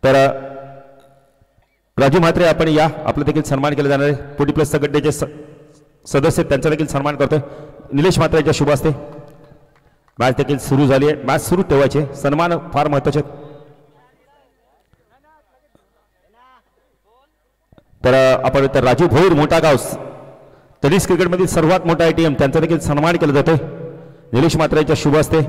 तर राजू म्हात्रे आपण या, आपला देखील सन्मान केला जाणार आहे. 40+ गड्डेचे सदस्य त्यांचा देखील सन्मान करतोय. निलेश म्हात्रे यांच्या शुभ हस्ते मॅच देखील सुरू झाली आहे. मॅच सुरू ठेवायचे, सन्मान फार महत्वाचे. तर आपण तर राजू भोईर मोठा गाव टेनिस क्रिकेटमधील सर्वात मोठा ATM त्यांचा देखील सन्मान केला जातोय निलेश म्हात्रे यांच्या शुभ हस्ते.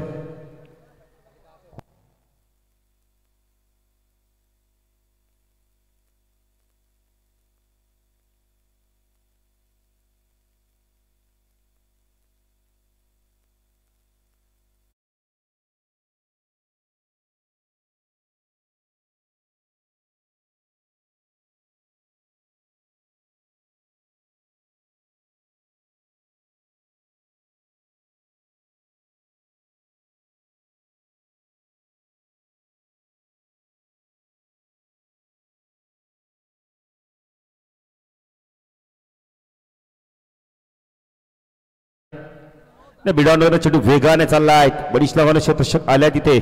बिडॉनवर चेंडू वेगाने चाललाय. बरीच लावाने क्षेत्ररक्षक आल्या तिथे.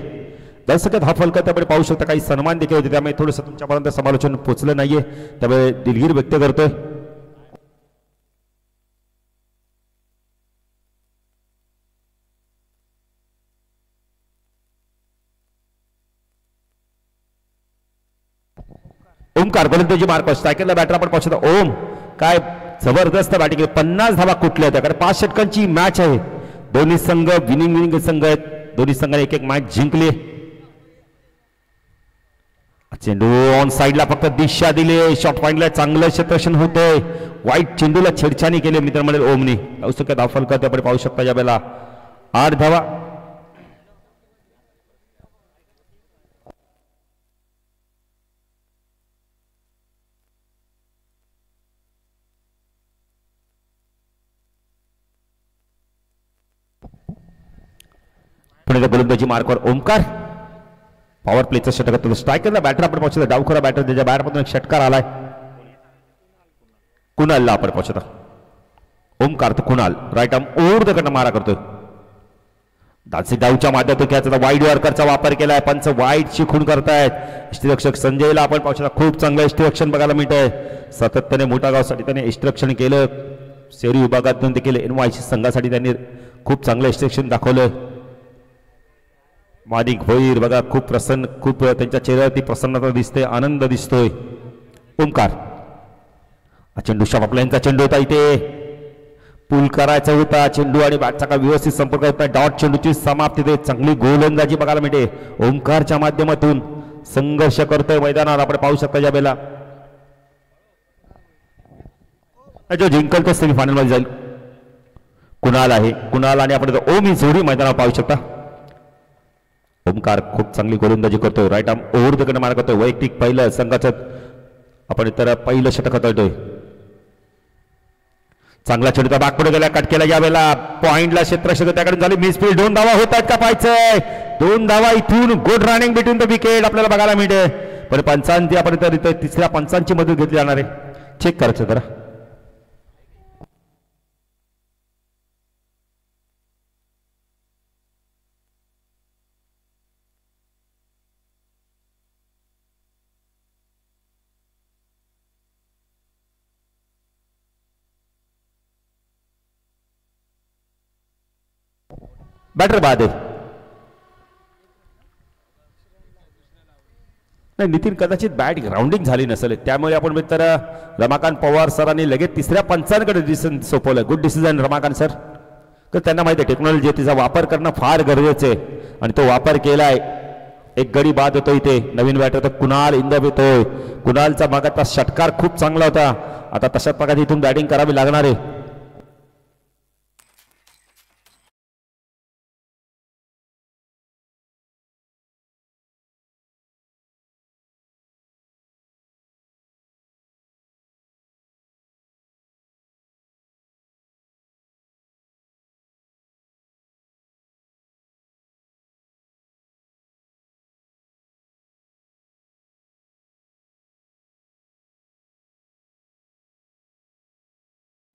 दर्शकात हा फलक त्यामुळे पाहू शकता काही सन्मान देखील होते, त्यामुळे थोडंसं तुमच्यापर्यंत समालोचन पोहोचलं नाहीये, त्यामुळे दिलगीर व्यक्त करतोय. ओमकार गोलंदाजी मार्क सायकलला बॅटर आपण पाहू शकता. ओम काय जबरदस्त बॅटिंग, 50 धावा कुठल्या होत्या, कारण 5 षटकांची मॅच आहे. दोन्ही संघ विनिंग संघ आहेत. दोन्ही संघाने एक मॅच जिंकली. चेंडू ऑन साइडला फक्त दिशा दिली. शॉट पॉइंटला चांगलं क्षेत्ररक्षण होतंय. वाईट चेंडूला छेडछाणी केली मित्र मंडळी ओमनी. धावफल करते आपण पाहू शकता या वेळेला 8 धावा. पुणे गोलंदाजी मार्कवर ओमकार पॉवर प्लेचा षटक. स्ट्रायकरला बॅटर आपण पाहू शकता. डावखोरा बॅटर त्याच्या बॅटमधून एक षटकार आलाय. कुणालला आपण पाहू शकता. ओमकार तर Kunal right arm over the कडनं मारा करतोय. डावच्या माध्यमातून त्याचा वाईड यॉर्करचा वापर केलाय. पंच वाईड शिकून करतायत. यष्टिरक्षक संजयला आपण पाहू शकता. खूप चांगलं यष्टिरक्षण बघायला मिळतंय. सातत्याने मोठा गावसाठी त्याने यष्टिरक्षण केलं. शहरी विभागातून देखील NYC संघासाठी त्यांनी खूप चांगलं यष्टिरक्षण दाखवलं. माणिक भोईर बघा खूप प्रसन्न, खूप त्यांच्या चेहऱ्यावरती प्रसन्नता दिसते, आनंद दिसतोय. ओमकार चेंडू शॉपलाईनचा चेंडू होता, इथे पूल करायचा होता चेंडू आणि बॅटचा का व्यवस्थित संपर्क होता. डॉट चेंडूची समाप्ती ते चांगली गोलंदाजी बघायला मिळते. ओमकारच्या माध्यमातून संघर्ष करतोय मैदानावर आपण पाहू शकता. या वेळेला जो जिंकल तो सेमीफायनल मध्ये जाईल. कुणाल आहे. कुणाल आणि आपण ओम ही जोडी मैदानावर पाहू शकता. ओमकार खूप चांगली गोलंदाजी करतोय. राईट आर्म ओव्हर द कडनं मारा करतोय. वैयक्तिक पहिलं संघाचं आपण तर पहिलं षटक हाताळतोय. चांगला चेंडूचा बॅक पुढे गेला, कट केला. या वेळेला पॉइंटला क्षेत्ररक्षक त्याकडून झाली मिसफील्ड. 2 धावा होत आहेत का पाहायचंय. 2 धावा इथून good running between the wicket आपल्याला बघायला मिळते. पण पंचांची आपण तर इथं तिसऱ्या पंचांची मदत घेतली जाणार आहे. चेक करायचं जरा. बॅटर बाद आहे. नाही नितीन कदाचित बॅट ग्राउंडिंग झाली नसेल, त्यामुळे आपण मित्र रमाकांत पवार सरांनी लगेच तिसऱ्या पंचांकडे डिसिजन सोपवलं. Good decision Ramakant sir. तर त्यांना माहिती आहे टेक्नॉलॉजी तिचा वापर करणं फार गरजेचं आहे आणि तो वापर केलाय. एक गडी बाद होतो इथे. नवीन बॅटर तर कुणाल इंदब येतोय. कुणालचा मागाचा षटकार खूप चांगला होता. आता तशाच प्रकारे इथून बॅटिंग करावी लागणार आहे.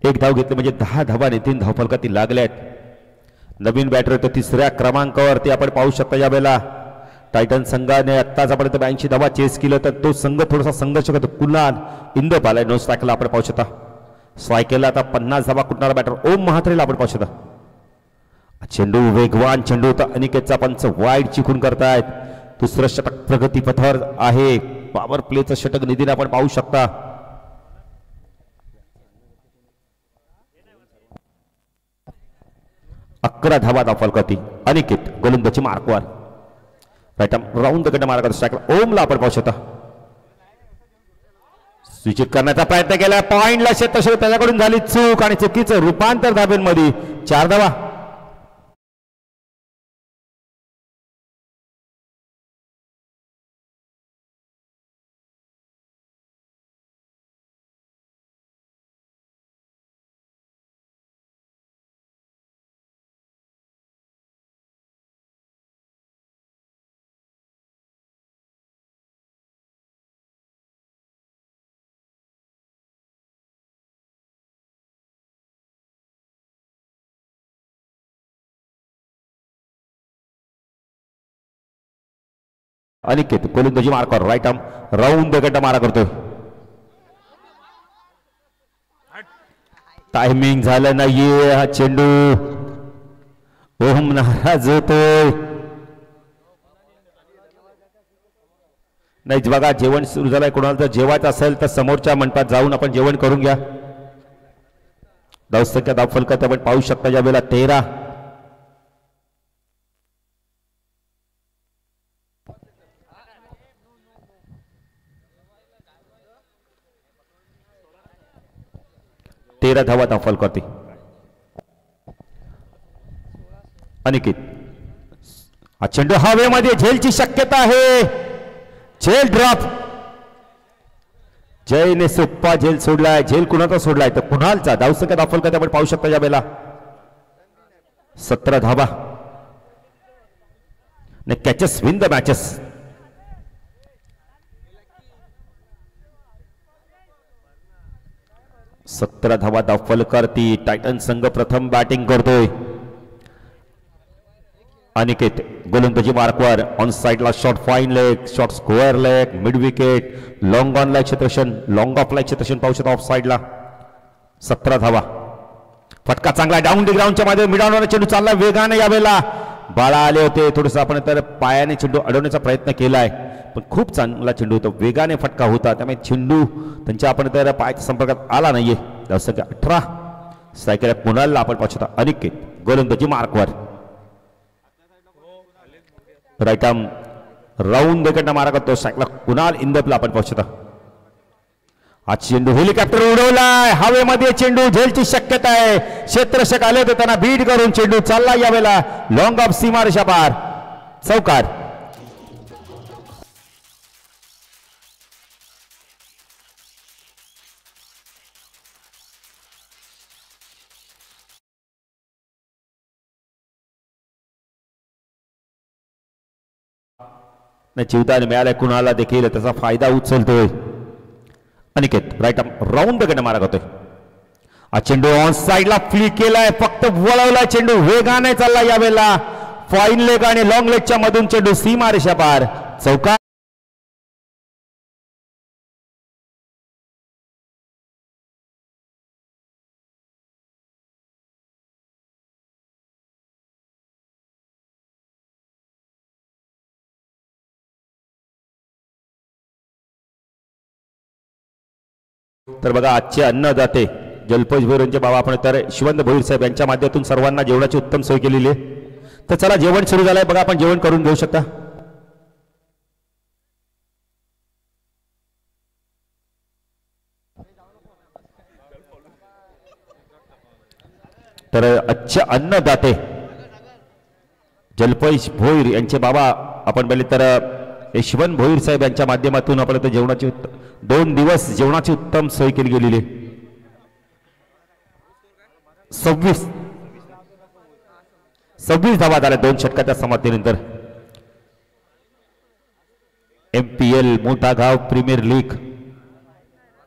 एक धाव घेतली म्हणजे 10 धावा नितीन धावफलकातील लागल्यात. नवीन बॅटर तर तिसऱ्या क्रमांकावरती आपण पाहू शकता. या वेळेला टायटन संघाने आत्तापर्यंत 82 धावा चेस केलं तर तो संघ थोडासा संघर्ष करतो. कुणाल इंदप आलाय नो स्ट्राईकला आपण पाहू शकता. स्ट्राईकला आता 50 धावा कुठणारा बॅटर ओम महात्रेला आपण पाहू शकता. चेंडू वेगवान चेंडू होता. अनिकेतचा पंच वाईड चिकून करतायत. दुसरं षटक प्रगतीपथावर आहे. पॉवर प्लेचं षटक निधीने आपण पाहू शकता. अकरा धावा दाखल करते अनिकेत गोलंदाजी मार्कवर. राईट राऊंड द गट मार्क स्ट्राईक ओमला आपण पाहू शकता. सूचित करण्याचा प्रयत्न केला. पॉइंटला क्षेत्रक्षक त्याच्याकडून झाली चूक आणि चुकीचं रूपांतर धाब्यांमध्ये 4 धावा. अनिकेत गोलंदाजी मार्कवर राईट आर्म राऊंड द गट मारा करतोय. टायमिंग झालं नाहीये. हा चेंडू ओम नाराज होतोय. नाही बघा जेवण सुरू झालंय. कोणाला जर जेवायचं असेल तर समोरच्या मंडपात जाऊन आपण जेवण करून घ्या. धावसंख्या धावफलकात आपण पाहू शकता ज्या वेळेला 13. धावा दाखल करते अनिकेत. हा चेंडू हवेमध्ये झेलची शक्यता आहे. झेल ड्रॉप. जयने सोप्पा झेल सोडलाय. झेल कुणाचा सोडलाय तर कुणालचा. धावसंख्या दाखल करते आपण पाहू शकता या वेळेला 17 धावा. Catches win the matches. सतरा धावा दाखल करती. टायटन संघ प्रथम बॅटिंग करतोय. अनिकेत गोलंदाजी मार्कवर. ऑन साइडला short fine leg short square leg mid wicket long on like क्षेत्रक्षण लॉंग ऑफ लाईक क्षेत्रक्षण पाहू शकता. ऑफ साइडला 17 धावा. फटका चांगला डाऊन दी ग्राउंडच्या मध्ये मिडावणारा चेंडू चालला वेगाने. यावेळेला बाळा आले होते. थोडंसं आपण तर पायाने चेंडू अडवण्याचा प्रयत्न केलाय पण खूप चांगला चेंडू होता. वेगाने फटका होता त्यामुळे चेंडू त्यांच्या आपण तर पायाच्या संपर्कात आला नाहीये. धावसंख्या 18. स्ट्रायकर कुणालला आपण पाहू शकता. अनिकेत गोलंदाजी मार्कवर. राईट आर्म राऊंड द गट मारा करतो. स्ट्राईकला कुणाल इंदपला आपण पाहू शकता. हा चेंडू हेलिकॉप्टर उडवलाय. हवेमध्ये चेंडू झेलची शक्यता आहे. क्षेत्ररक्षक आले होते त्यांना बीट करून चेंडू चालला यावेळेला लॉंग ऑफ सीमारेषा पार. चौकार. जीवदान मिळाल्या कुणाला देखील त्याचा फायदा उचलतोय अनिकेत. राईट राऊंड गट मारा करतोय. हा चेंडू ऑन साइडला फ्लिक केलाय. फक्त वळवला चेंडू वेगाने चालला यावेळेला. फाईन लेग आणि लॉंग लेगच्या मधून चेंडू सीमारेषा पार. चौकार. तर बघा आजचे अन्नदाते जलपेश भोईर यांचे बाबा आपण तर शिवंत भोईर साहेब यांच्या माध्यमातून सर्वांना जेवणाची उत्तम सोय केलेली आहे. तर चला जेवण सुरू झालंय बघा. आपण जेवण करून घेऊ शकता. तर आजचे अन्नदाते जलपेश भोईर यांचे बाबा आपण बोलले तर यशवंत भोईर साहेब यांच्या माध्यमातून आपण जेवणाची 2 दिवस जेवणाची उत्तम सोय केली गेलेली. 26 धावा झाल्या 2 षटकाच्या समाप्तीनंतर. MPL मोठा गाव प्रीमियर लीग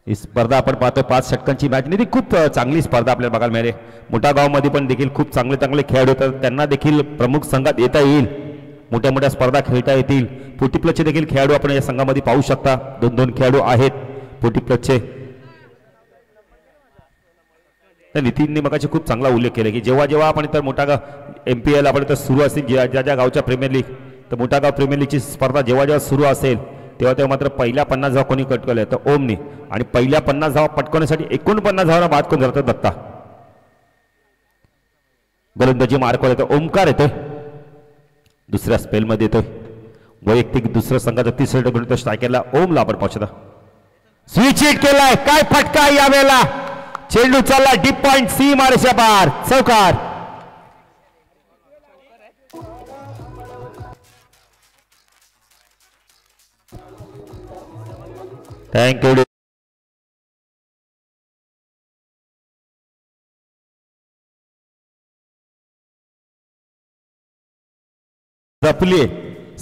ही स्पर्धा आपण पाहतो. 5 षटकांची मॅच नाही. खूप चांगली स्पर्धा आपल्याला बघायला मिळाली. मोठा गाव मध्ये पण देखील खूप चांगले खेळाडू होतात. त्यांना देखील प्रमुख संघात येता येईल मोठ्या मोठ्या स्पर्धा खेळता येतील. 40+ देखील खेळाडू आपण या संघामध्ये पाहू शकता. 2-2 खेळाडू आहेत 40+. तर नितीनने मगाशी खूप चांगला उल्लेख केला की जेव्हा जेव्हा आपण तर मोठा MPL आपण तर सुरू असेल ज्या ज्या गावच्या प्रीमियर लीग तर मोठा गाव प्रीमियर लीगची स्पर्धा जेव्हा जेव्हा सुरू असेल तेव्हा तेव्हा मात्र पहिल्या 50 धावा कोणी पटकवल्या तर ओमनी आणि पहिल्या 50 धावा पटकवण्यासाठी 49 धावांना बाद करून जातात दत्ता. गोलंदाजी मार्कवर येतो ओमकार येतोय दुसऱ्या स्पेलमध्ये येतोय. वैयक्तिक दुसऱ्या संघाचा 30 रन घेऊन स्ट्रायकरला ओमला आपण पाहतो. स्विच हिट केलाय काय फटका यावेळेला. चेंडू चालला डीप पॉइंट सी मारेच्या पार चौकार. थँक्यू. जपली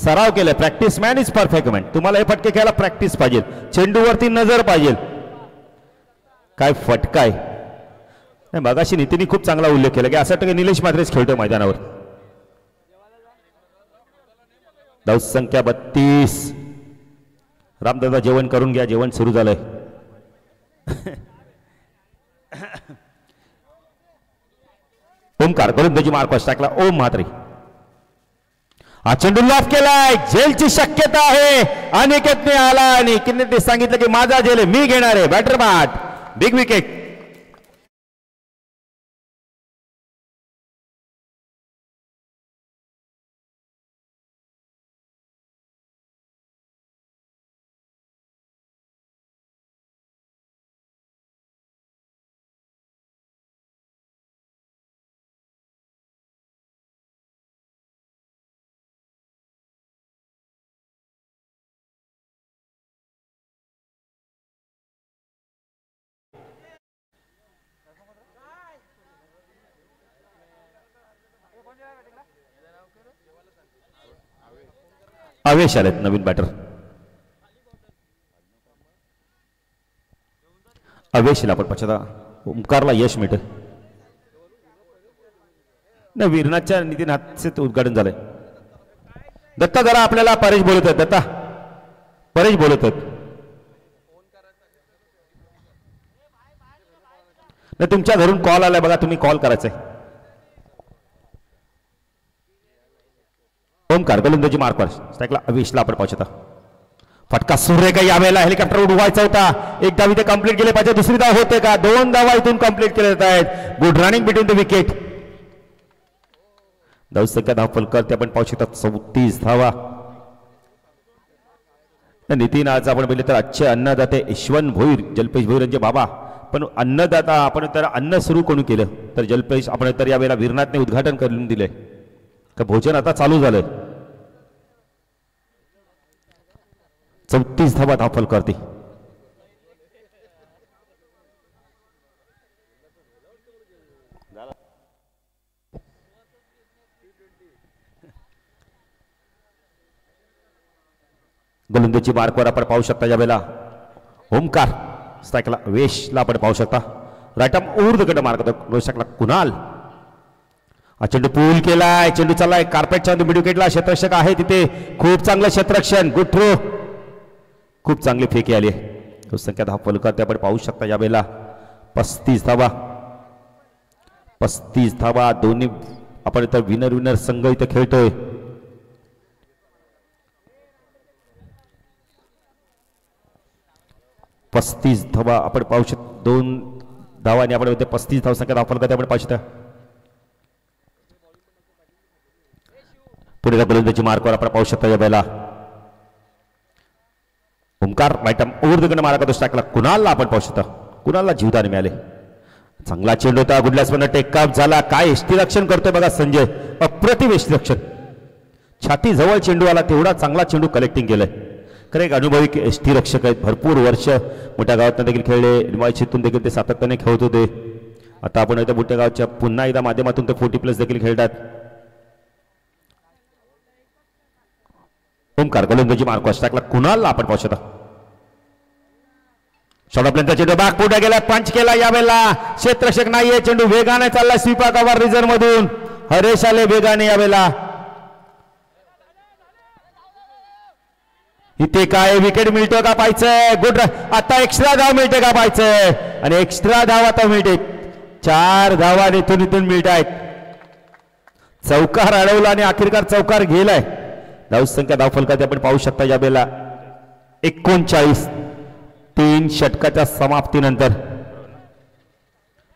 सराव केलाय. Practice man is perfect man. तुम्हाला हे फटके खेळायला प्रॅक्टिस पाहिजे. चेंडूवरती नजर पाहिजे. काय फटका आहे. मगाशी नितीनने खूप चांगला उल्लेख केला की असं वाटतं निलेश मात्रेच खेळतोय मैदानावर. धाव संख्या 32. रामदादा जेवण करून घ्या. जेवण सुरू झालंय. ओमकार गोलंदाजी मार्कवर टाकला. ओम म्हात्रे हा चेंडू लॉफ केलाय. झेलची शक्यता आहे. अनिकेतने आला आणि किन्नेटने सांगितलं की माझा झेल आहे मी घेणार आहे. बॅटर बाट बिग विकेट. आवेश आलेत नवीन बॅटर. आवेशला आपण पछादा. ओमकारला यश मिळतं. नाही वीरनाथच्या नितीन हातचे उद्घाटन झालंय. दत्ता जरा आपल्याला परेश बोलत आहेत. दत्ता परेश बोलत आहेत. नाही तुमच्या घरून कॉल आलाय बघा. तुम्ही कॉल करायचंय. ओमकार गोलंदाजी मार्कवर स्ट्राइकला अविशला आपण पाहतो. फटका सूर्य का यावेळेला हेलिकॉप्टर उडवायचा होता. एक धाव इथे कंप्लीट केले पाहिजे. दुसरी धाव होते का. 2 धावा इथून कंप्लीट केल्या जात आहेत. Good running between the wicket. धाव संख्या धाव फलक आपण पाहू शकता 34 धावा. नितीन आज आपण पाहिले तर आजचे अन्नदाते यशवंत भोईर जल्पेश भोईर यांचे बाबा. पण अन्नदाता आपण तर अन्न सुरू कोणी केलं तर जल्पेश आपण तर यावेळेला वीरनाथने उद्घाटन करून दिले का भोजन आता चालू झालंय. 34 धावा धावफल करते. गोलंदाजी मार्कवर आपण पाहू शकता यावेळेला ओमकार स्ट्राइकला वेशला आपण पाहू शकता. राईट आर्म ऊर्ध्वकडे मार्क रोषकला कुणाल. हा चेंडू पूल केलाय. चेंडू चाललाय कार्पेटच्या मिड विकेटला. क्षेत्ररक्षक आहे तिथे. खूप चांगलं क्षेत्ररक्षण. Good throw. खूप चांगली फेकी आली आहे. संख्या धाव फलक आपण पाहू शकता यावेळेला 35 धावा. 35 धावा. दोन्ही आपण इथं विनर संघ इथं खेळतोय. पस्तीस धावा आपण पाहू शकतो. 2 धावांनी आपण 35 धाव संख्या धाव फलक आपण पाहू शकता. पुढे गोलंदाजी मार्कवर आपण पाहू शकता यावेळेला ओमकार राईट आर्म ऊर्ध्वकडे मारा टाकला. कुणालला आपण पाहू शकता. कुणालला जीवदान मिळाले. चांगला चेंडू होता. गुडलॅसमधनं टेकअप झाला. काय यष्टीरक्षण करतोय बघा संजय. अप्रतिम यष्टीरक्षण. छाती जवळ चेंडू आला तेवढा चांगला चेंडू कलेक्टिंग केलंय. खरं एक अनुभवी यष्टीरक्षक आहेत. भरपूर वर्ष मोठ्या गावातून देखील खेळले. निवाशीतून देखील ते सातत्याने खेळत होते. आता आपण इथं मोठ्या गावच्या पुन्हा एकदा माध्यमातून ते 40+ देखील खेळतात. ओमकार गोलंदाजी मार्कवर टाकला. कुणालला आपण पाहू शकता. शॉर्टपर्यंत चेंडू बाग पुढे गेला. पंच केला यावेळेला. क्षेत्ररक्षक नाहीये. चेंडू वेगाने चालला. स्वीपा कव्हर रिझर्व मधून हरेश आले वेगाने यावेळेला. इथे काय विकेट मिळतो का पाहायचंय. गुड. आता एक्स्ट्रा धाव मिळते का पाहायचंय. आणि एक्स्ट्रा धाव आता मिळते. 4 धावा इथून मिळत आहेत. चौकार अडवला आणि अखेरकार चौकार गेलाय. धावसंख्या धावफलकात आपण पाहू शकता या बेला 39. 3 षटकाच्या समाप्तीनंतर.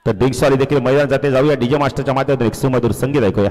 तर ड्रिंक्सवाली देखील मैदान जाते. जाऊया डीजे मास्टरच्या माध्यमातून एक सुमधुर संगीत ऐकूया.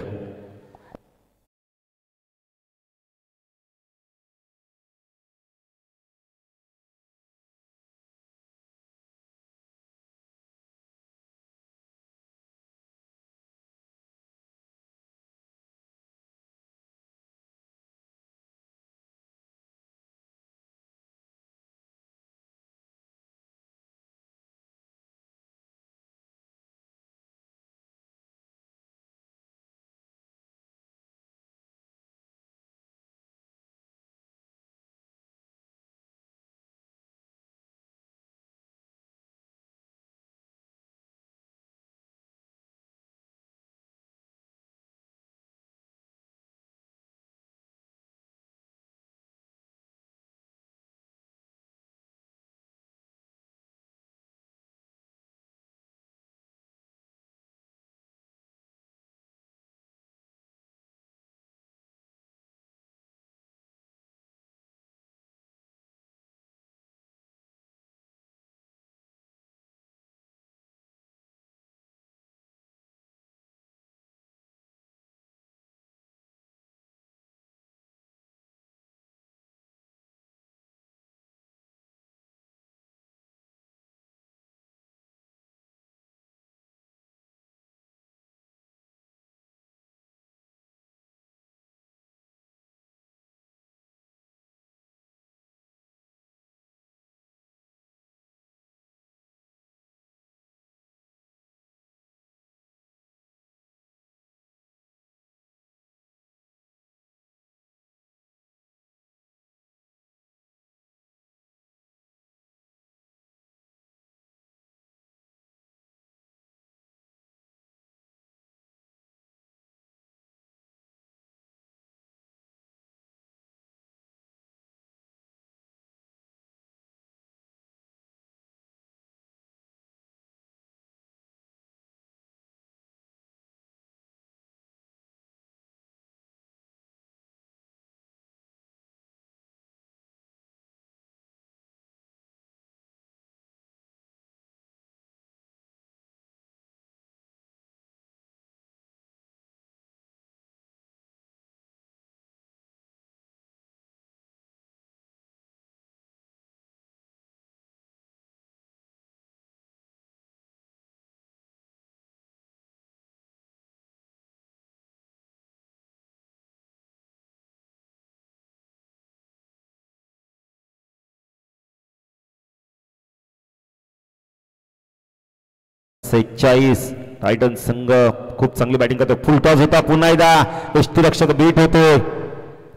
टायटन संघ खूप चांगली बॅटिंग करतो. फुलटॉस होता पुन्हा एकदा. यष्टीरक्षक बीट होतोय.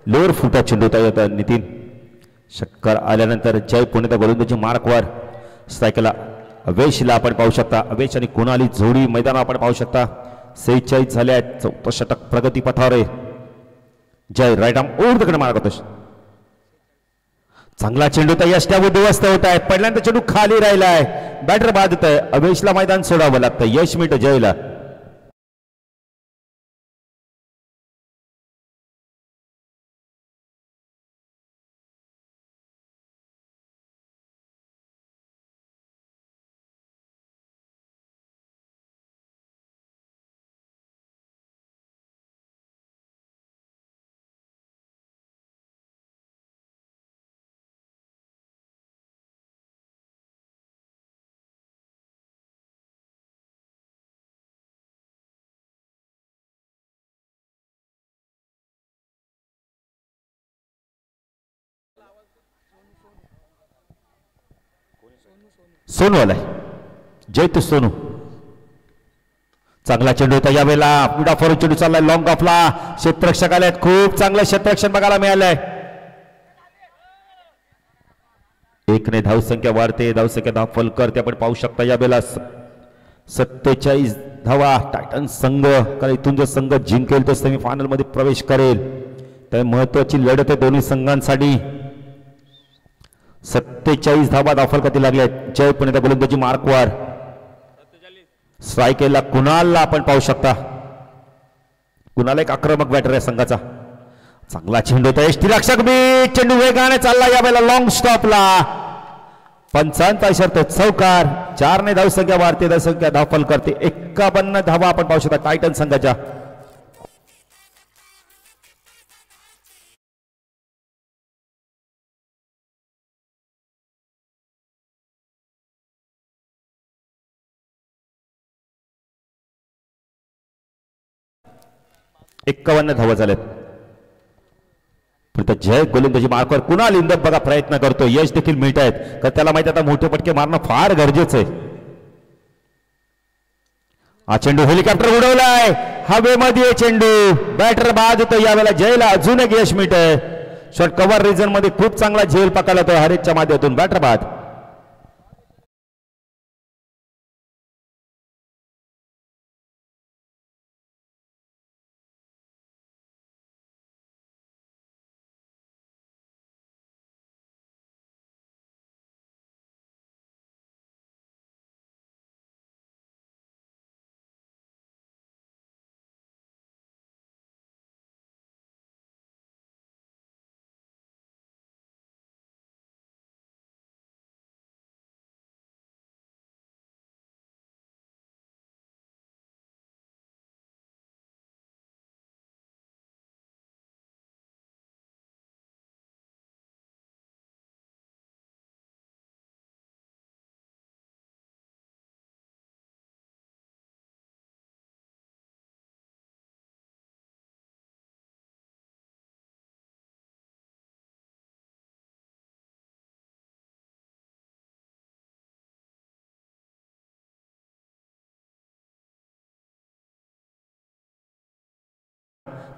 लोअर फुलटॉस चेंडू होता. नितीन षटकार आल्यानंतर जय पुणे गोलंदाजी मार्कवर स्ट्रायकला अवेशला आपण पाहू शकता. अवेश आणि कुणाली जोडी मैदानावर आपण पाहू शकता. 46 झाले आहेत. 4थं षटक प्रगती पथावर आहे. जय राईट आर्म ओढकडे मार करतो. चांगला चेंडू तर यष्ट्या उद्ध्वस्त होत आहे. पहिल्यांदा चेंडू खाली राहिलाय. बॅटर बाद होत आहे. अवेशला मैदान सोडावं लागतं. यश मिळतं जयला. सोनू आलाय. जय तू सोनू. चांगला चेंडू होता यावेळेला. पुढा फॉरवर्ड चेंडू चाललाय. लॉंग ऑफला क्षेत्ररक्षक आलेत. खूप चांगलं क्षेत्ररक्षण बघायला मिळालंय. 1 ने धावसंख्या वाढते. धावसंख्या धाव फलकर ते आपण पाहू शकता यावेळेला. 47 धावा. टायटन संघ कारण इथून जर संघ जिंकेल तर सेमीफायनल मध्ये प्रवेश करेल. तर महत्वाची लढत आहे दोन्ही संघांसाठी. 47 धावा धावफलकातील लागले आहेत. जय पुणे गोलंदाजी मार्कवर. स्ट्राईकला कुणालला आपण पाहू शकता. कुणाल एक आक्रमक बॅटर आहे संघाचा. चांगला चेंडू होता. यष्टीरक्षक बी चेंडू वेगाने चालला यावेळेला लॉंग स्टॉपला. पंचांचा इशारा चौकार. 4 ने धावसंख्या वाढते. धावसंख्या धावफल करते. 51 धावा आपण पाहू शकता टायटन संघाच्या. एकावन्न धावा झाल्यात. पण जय गोलंदाजी मार्कवर कुणाल इंदप बघा प्रयत्न करतो. यश देखील मिळत आहेत. तर त्याला माहिती आता मोठे पटके मारणं फार गरजेचं आहे. हा चेंडू हेलिकॉप्टर उडवलाय. हवेमध्ये चेंडू. बॅटर बाद होतो यावेळेला. जयला अजून एक यश मिळत आहे. शॉर्ट कव्हर रिजन मध्ये खूप चांगला झेल पकडला तो हरेशच्या माध्यमातून. बॅटर बाद.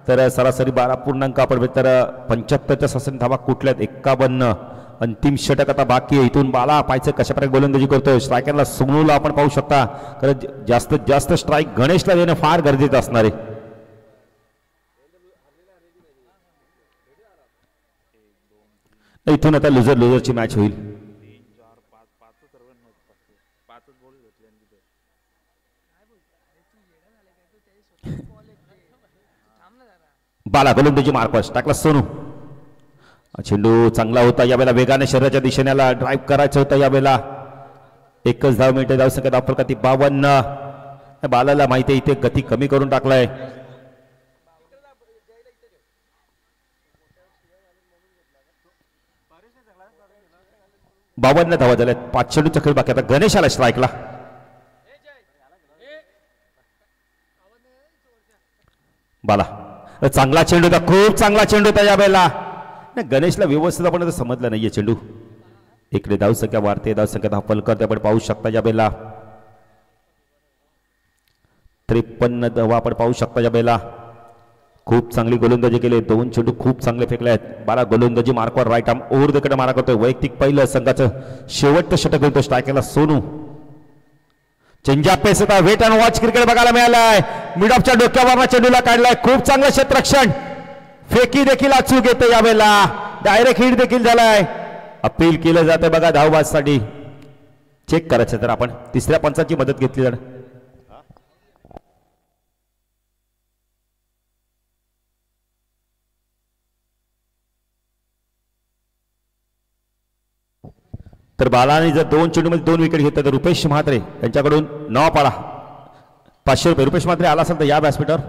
तर सरासरी 12 आपण तर 75च्या सरासरी धावा कुठल्यात 51. अंतिम षटक आता बाकी आहे. इथून बाला पाहायचं कशा प्रकारे गोलंदाजी करतोय. स्ट्रायकरला सुमनूला आपण पाहू शकता. कारण जास्तीत जास्त स्ट्राईक गणेशला देणं फार गरजेचं असणार आहे. इथून आता लुझरची मॅच होईल. बाला गोलंदाजी मार्कवर टाकला सोनू. चेंडू चांगला होता यावेळेला. वेगाने शरीराच्या दिशेने ड्राईव्ह करायचं होतं यावेळेला. एकच धाव मिळते. धावसंख्या धावफलकाती 52. बालाला माहिती आहे इथे गती कमी करून टाकलाय. बावन्न धावा झाल्यात. 5 चेंडूचा खेळ बाकी. आता गणेश आला स्ट्राईकला. बाला चांगला चेंडू होता. खूप चांगला चेंडू होता यावेळेला. गणेशला व्यवस्थित आपण समजलं नाहीये चेंडू. इकडे धावसंख्या वाढते. धावसंख्या धावफल करते आपण पाहू शकता यावेळेला. 53 धावा आपण पाहू शकता यावेळेला. खूप चांगली गोलंदाजी केली. 2 चेंडू खूप चांगले फेकले आहेत. बाला गोलंदाजी मार्कवर राईट आर्म ओव्हर द कडे मारा करतोय. वैयक्तिक पहिलं संघाचं शेवटचं षटक होतं. स्ट्रायकरला सोनू. चेंजअप पेस होता. वेट अँड वॉच क्रिकेट बघायला मिळालाय. मिड ऑफच्या डोक्यावर चेंडूला काढलाय. खूप चांगलं क्षेत्ररक्षण. फेकी देखील अचूक येते यावेळेला. डायरेक्ट हिट देखील झालाय. अपील केलं जातं बघा धावबाजसाठी. चेक करायचं तर आपण तिसऱ्या पंचाची मदत घेतली तर. तर बालाने जर 2 चेंडूमध्ये 2 विकेट घेतले तर रुपेश म्हात्रे यांच्याकडून नाव पाडा 500 रुपये. रुपेश म्हात्रे आला असेल तर या व्यासपीठावर.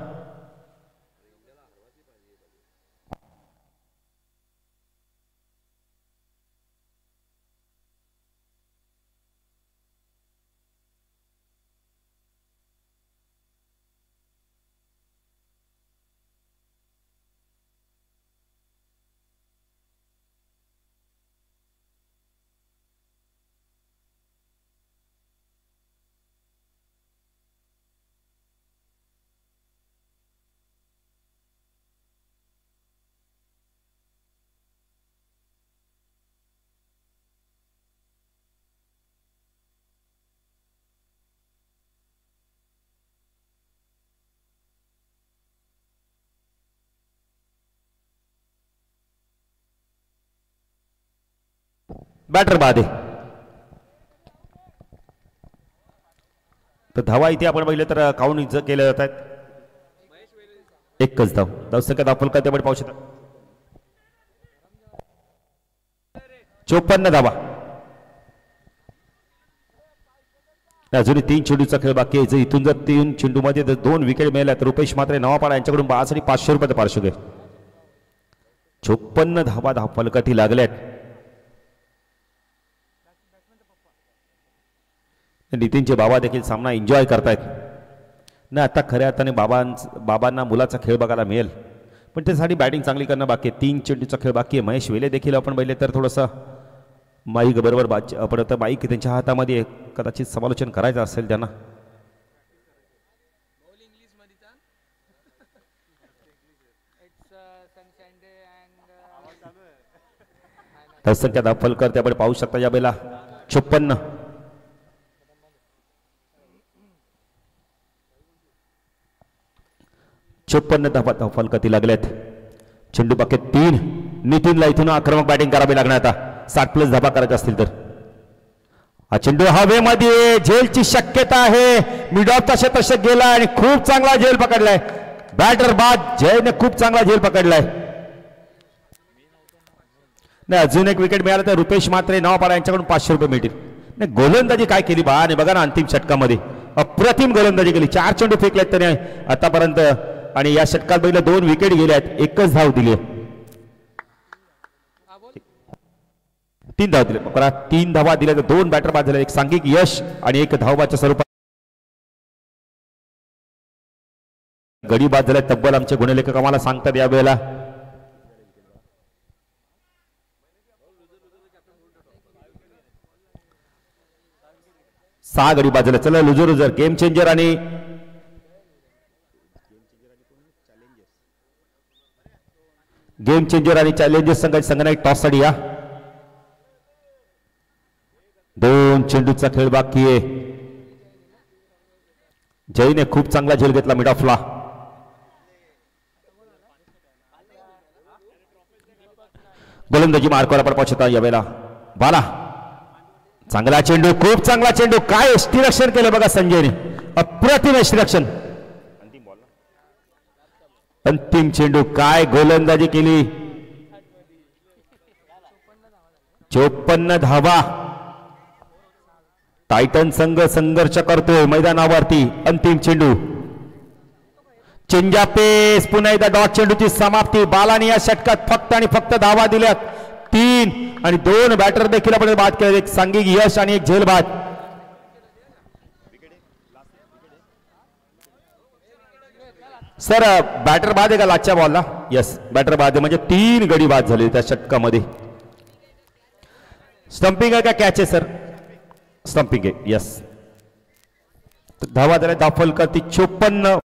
बॅटर बाद आहे. तर धावा इथे आपण पाहिलं तर काउंट केल्या जात आहेत. एकच धावसंख्या दाखल करते आपण पाहू शकता 54 धावा. अजूनही 3 चेंडूचा खेळ बाकी आहे. इथून जर 3 चेंडूमध्ये जर 2 विकेट मिळाल्या तर रुपेश मात्रे नवापाडा यांच्याकडून बासाठी 500 रुपये पार्श्वभूमी. 54 धावा धावफलकाती लागल्यात. नितीनचे बाबा देखील सामना एन्जॉय करतायत ना. आता खऱ्या अर्थाने बाबांना मुलाचा खेळ बघायला मिळेल, पण त्यासाठी बॅटिंग चांगली करणं बाकी आहे. 3 चेंडूचा खेळ बाकी आहे. महेश वेले देखील आपण पाहिले तर थोडंसं माईक बरोबर आपण आता माईक त्यांच्या हातामध्ये कदाचित समालोचन करायचं असेल त्यांना. संख्या दाखल ते आपण पाहू शकता. या वेळेला 54 धावा धावफलकाती लागल्यात. चेंडू बाकी 3. नितीनला इथून आक्रमक बॅटिंग करावी लागणार आता 60+ धावा करायच्या असतील तर. हा चेंडू हवेमध्ये झेलची शक्यता आहे. मिड ऑफचा क्षेत्ररक्षक गेला आणि खूप चांगला झेल पकडलाय. बॅटर बाद. जयने खूप चांगला झेल पकडलाय. नाही अजून एक विकेट मिळाला तर रुपेश मात्रे नवापाडा यांच्याकडून 500 रुपये मिळतील. नाही गोलंदाजी काय केली बा. आणि बघा ना अंतिम षटकामध्ये अप्रतिम गोलंदाजी केली. 4 चेंडू फेकलेत त्याने आतापर्यंत आणि या षटकात पहिलं 2 विकेट गेल्यात. एकच धाव दिली. 3 धावा दिले. 3 धावा दिल्या तर 2 बॅटर बाद झाले. एक सांघिक यश आणि एक धावबाच्या स्वरूपात गडी बाद झाल्या. तब्बल आमचे गुणलेखक आम्हाला सांगतात या वेळेला. सहा गडी बाद झाले. चला लुजर गेम चेंजर आणि चॅलेंजर्स संघाने टॉससाठी या. 2 चेंडूचा खेळ बाकी आहे. जयने खूप चांगला झेल घेतला मिड ऑफला. गोलंदाजी मार्कवर आपण पाहू यावेळेला बाला. चांगला चेंडू. खूप चांगला चेंडू. काय यष्टीरक्षण केलं बघा संजयने. अप्रतिम यष्टीरक्षण. अंतिम चेंडू. काय गोलंदाजी केली. 54 धावा. टायटन संघ संघर्ष करतोय मैदानावरती. अंतिम चेंडू. चेंजा पेस. पुन्हा एकदा डॉट चेंडूची समाप्ती. बालाने या षटकात फक्त आणि फक्त धावा दिल्यात 3 आणि 2 बॅटर देखील आपण बाद केले. एक सांघिक यश आणि एक झेल बाद. सर बॅटर बाद आहे का लास्टच्या बॉलला. यस बॅटर बाद आहे म्हणजे 3 गडी बाद झाले त्या षटकामध्ये. स्टंपिंग आहे का कॅच आहे सर. स्टंपिंग आहे. यस धावा झाल्या धावफलकाती 54.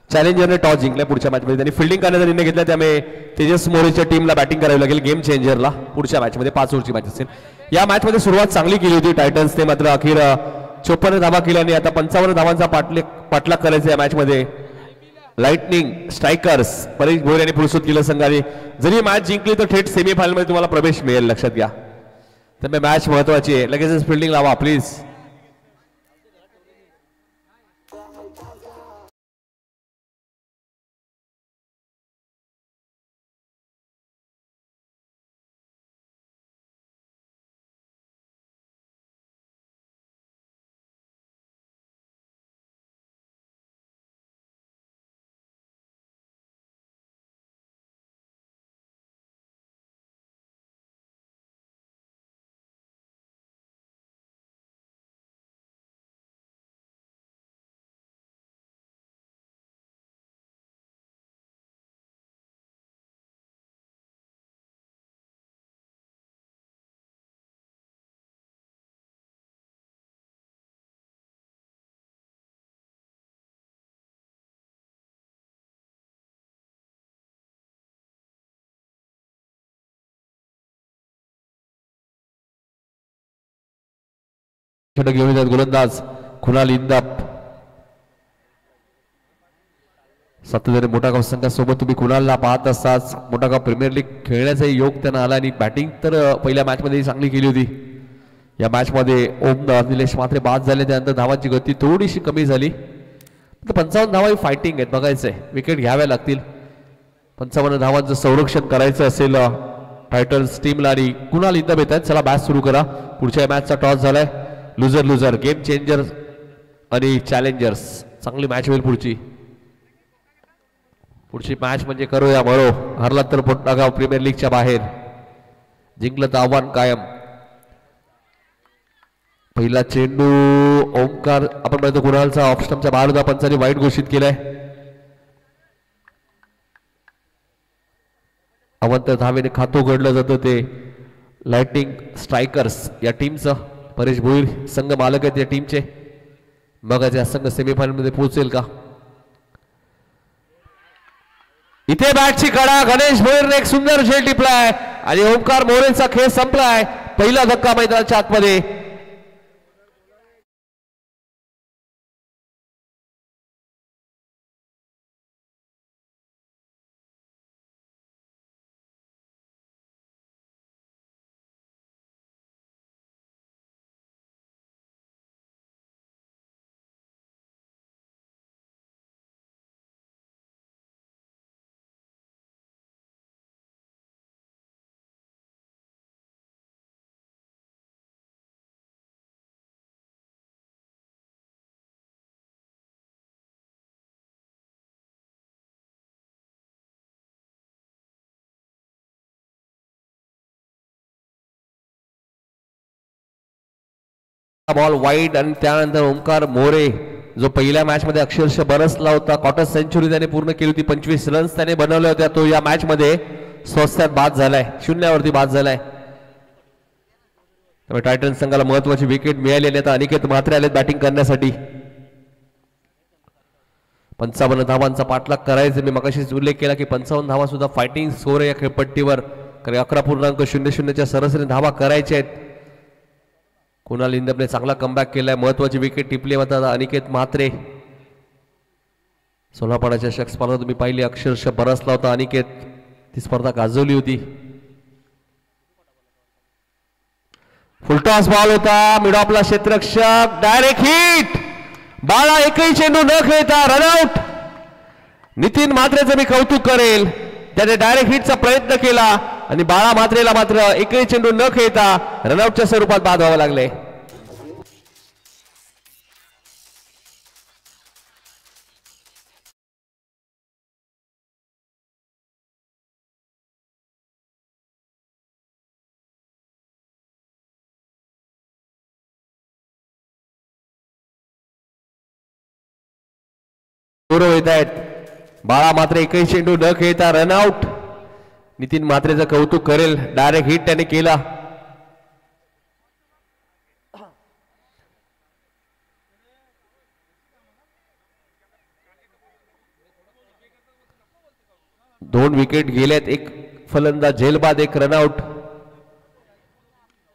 चॅलेंजरने टॉस जिंकलाय पुढच्या मॅचमध्ये. त्यांनी फिल्डिंग करण्याचा निर्णय घेतला, त्यामुळे तेजस मोरेच्या टीमला बॅटिंग करावी लागेल गेम चेंजरला पुढच्या मॅचमध्ये. 5 ओव्हरची मॅच असेल. या मॅचमध्ये सुरुवात चांगली केली होती टायटन्सने, मात्र अखेर 54 धावा केल्याने आता 55 धावांचा पाठलाग करायचा या मॅचमध्ये. लाइटनिंग स्ट्रायकर्स परेश भोयर यांनी पुरस्कृत केलं संघाने. जरी मॅच जिंकली तर थेट सेमीफायनलमध्ये तुम्हाला प्रवेश मिळेल, लक्षात घ्या. त्यामुळे मॅच महत्वाची आहे. लगेचच फिल्डिंग लावा प्लीज. षटक घेऊन येतात गोलंदाज कुणाल इंदाप. सातत्याने मोठा संघासोबत तुम्ही कुणालला पाहत असताच. मोठा प्रीमियर लीग खेळण्याचा योग त्यांना आला आणि बॅटिंग तर पहिल्या मॅचमध्ये चांगली केली होती. या मॅचमध्ये ओम निलेश मात्र बाद झाले, त्यानंतर धावांची गती थोडीशी कमी झाली. 55 धावा ही फायटिंग आहेत, बघायचंय विकेट घ्याव्या लागतील. 55 धावांचं संरक्षण करायचं असेल टायटन्स टीमला आणि कुणाल इंदाप येत आहेत. चला मॅच सुरू करा. पुढच्या मॅचचा टॉस झालाय. लुझर लुझर गेम चेंजर आणि चॅलेंजर्स. चांगली मॅच होईल पुढची मॅच म्हणजे करूया मरो. हरला तर पोटगाव प्रीमियर लीगच्या बाहेर, जिंकलं तर आव्हान कायम. पहिला चेंडू ओमकार आपण म्हणतो कुणालचा ऑफस्टमच्या बाहेर होता, पंचांनी वाईट घोषित केलाय. अवंत धावेने खातो घडलं जातं ते लाइटनिंग स्ट्रायकर्स या टीमचं. परेश भोईर संघ मालक आहेत या टीमचे. बघायचे हा संघ सेमीफायनल मध्ये पोहोचेल का. इथे बॅटची कडा. गणेश भोईरने एक सुंदर झेल टिपलाय आणि ओमकार मोरेचा खेळ संपलाय. पहिला धक्का मैदानाच्या आतमध्ये. बॉल वाईड आणि त्यानंतर ओमकार मोरे जो पहिल्या मॅच मध्ये अक्षरशः बरसला होता. क्वार्टर सेंचुरी त्याने पूर्ण केली होती. 25 रन्स त्याने बनवल्या होत्या. तो या मॅच मध्ये स्वस्तात बाद झालाय, शून्यावरती बाद झालाय. त्यामुळे टायटन्स संघाला महत्वाची विकेट मिळाली. आता अनिकेत म्हात्रे आलेत बॅटिंग करण्यासाठी. 55 धावांचा पाठलाग करायचा. मी मगाशीच उल्लेख केला की 55 धावा सुद्धा फायटिंग स्कोर या खेळपट्टीवर. 11.00 सरासरी धावा करायच्या आहेत. कुणाल इंदापने चांगला कमबॅक केलाय. महत्वाची विकेट टिपली होता अनिकेत म्हात्रे. सोलापूरच्या चषक स्पर्धा तुम्ही पाहिली, अक्षरशः बरसला होता अनिकेत. ती स्पर्धा गाजवली होती. फुलटॉस बॉल होता. मिडॉपला क्षेत्ररक्षक डायरेक्ट हिट. बाळा एकही चेंडू न खेळता रनआउट. नितीन म्हात्रेचं मी कौतुक करेल, त्याने डायरेक्ट हिटचा प्रयत्न केला आणि बाळा म्हात्रेला मात्र एकही चेंडू न खेळता रनआउटच्या स्वरूपात बाद व्हावं लागले. येत आहेत. बाळा मात्र एकही चेंडू न खेळता रनआउट. नितीन म्हात्रेचं कौतुक करेल, डायरेक्ट हिट त्याने केला. 2 विकेट गेलेत, एक फलंदाज झेलबाद, एक रनआउट.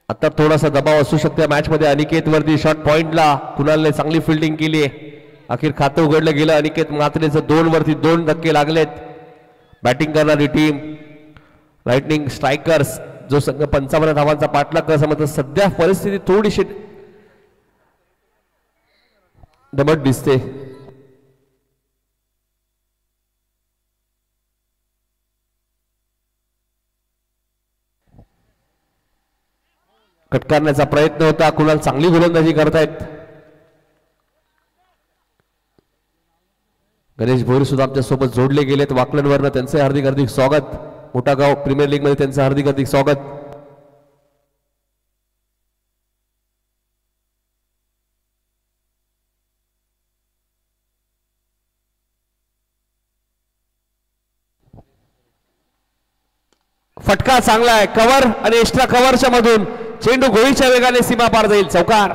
आता थोडासा दबाव असू शकतो मॅच मध्ये. अनिकेत वरती शॉट पॉइंटला कुणालने चांगली फिल्डिंग केली आहे. अखेर खातं उघडलं गेलं. अनिकेत म्हात्रेचं 2 वरती 2 धक्के लागलेत. बॅटिंग करणारी टीम लाइटनिंग स्ट्रायकर्स जो संघ 55 धावांचा पाठलाग करत सध्या परिस्थिती थोडीशी दमट दिसते. कट करण्याचा प्रयत्न होता. कुणाल चांगली गोलंदाजी करतायत. गणेश भोईर सुद्धा आमच्या सोबत जोडले गेलेत वाकलनवरनं. त्यांचे हार्दिक हार्दिक स्वागत. मोठागाव प्रीमियर लीग मध्ये त्यांचं हार्दिक हार्दिक स्वागत. फटका चांगला आहे. कव्हर आणि एक्स्ट्रा कव्हरच्या मधून चेंडू गोळीच्या वेगाने सीमा पार जाईल. चौकार.